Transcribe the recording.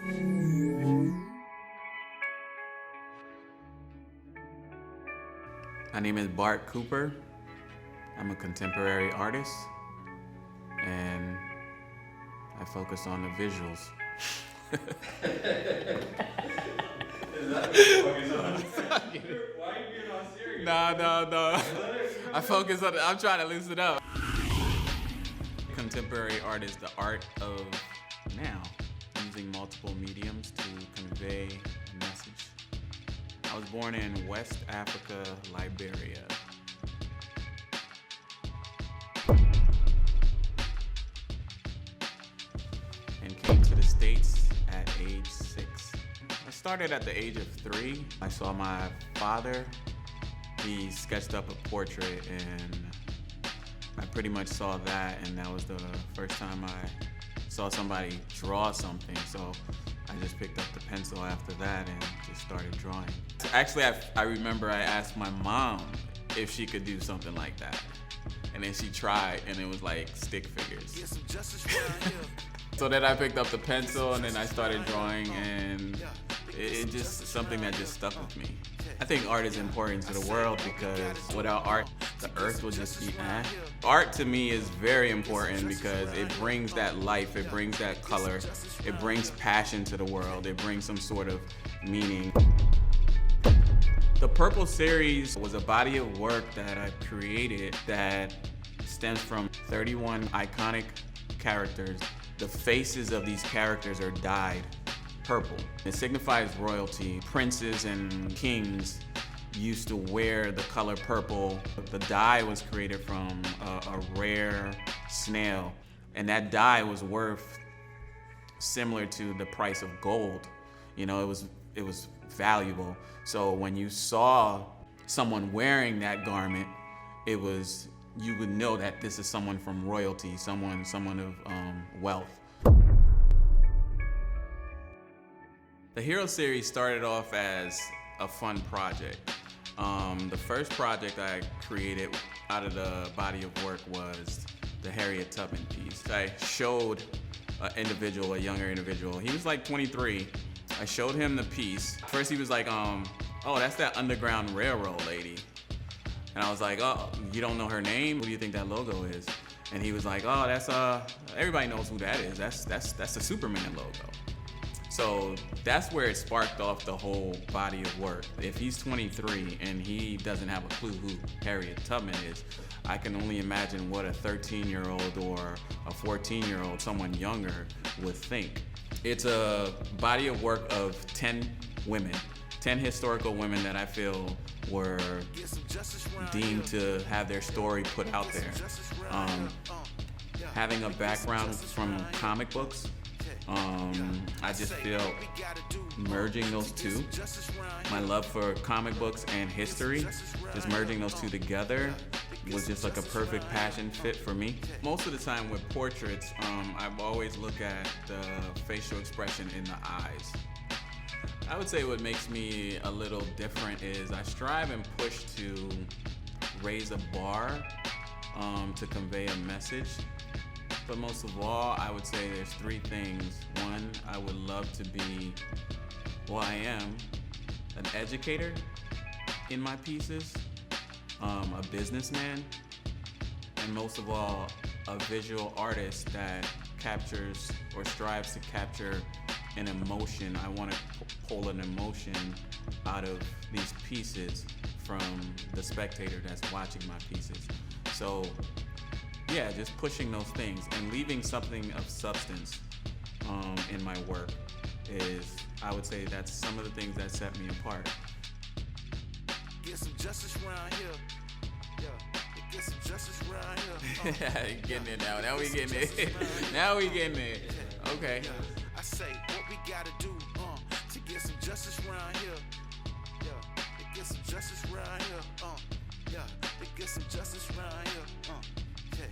My name is Bart Cooper. I'm a contemporary artist, and I focus on the visuals. Is that what you focus on? Why are you being all serious? No. I focus on, I'm trying to loosen it up. Contemporary art is the art of now, using multiple mediums to convey a message. I was born in West Africa, Liberia. And came to the States at age 6. I started at the age of 3. I saw my father. He sketched up a portrait, and I pretty much saw that, and that was the first time I saw somebody draw something. So I just picked up the pencil after that and just started drawing. Actually, I remember I asked my mom if she could do something like that. And then she tried, and it was like stick figures. So then I picked up the pencil, and then I started drawing, and it just something that just stuck with me. I think art is important to the world because without art, the earth will just be Art to me is very important because it brings that life, it brings that color, it brings passion to the world, it brings some sort of meaning. The Purple series was a body of work that I created that stems from 31 iconic characters. The faces of these characters are dyed purple. It signifies royalty. Princes and kings used to wear the color purple. The dye was created from a rare snail, and that dye was worth similar to the price of gold. You know, it was valuable. So when you saw someone wearing that garment, you would know that this is someone from royalty, someone of wealth. The Hero series started off as a fun project. The first project I created out of the body of work was the Harriet Tubman piece. I showed a younger individual. He was like 23. I showed him the piece. First he was like, oh, that's that Underground Railroad lady. And I was like, oh, you don't know her name? What do you think that logo is? And he was like, oh, that's, everybody knows who that is. That's the Superman logo. So that's where it sparked off the whole body of work. If he's 23 and he doesn't have a clue who Harriet Tubman is, I can only imagine what a 13-year-old or a 14-year-old, someone younger, would think. It's a body of work of 10 women, 10 historical women that I feel were deemed to have their story put out there. Having a background from comic books, I just feel merging those two, my love for comic books and history, just merging those two together was just like a perfect passion fit for me. Most of the time with portraits, I've always looked at the facial expression in the eyes. I would say what makes me a little different is I strive and push to raise a bar to convey a message. But most of all, I would say there's 3 things. One, I would love to be, I am, an educator in my pieces, a businessman, and most of all, a visual artist that captures or strives to capture an emotion. I want to pull an emotion out of these pieces from the spectator that's watching my pieces. So yeah, just pushing those things and leaving something of substance in my work is, I would say that's some of the things that set me apart. Get some justice around here. Yeah, get some justice around here. Getting it now. Now we getting it. Now we getting it. Okay. I say what we gotta do to get some justice around here. Yeah, to get some justice around here. Yeah, to get some justice around here. Okay.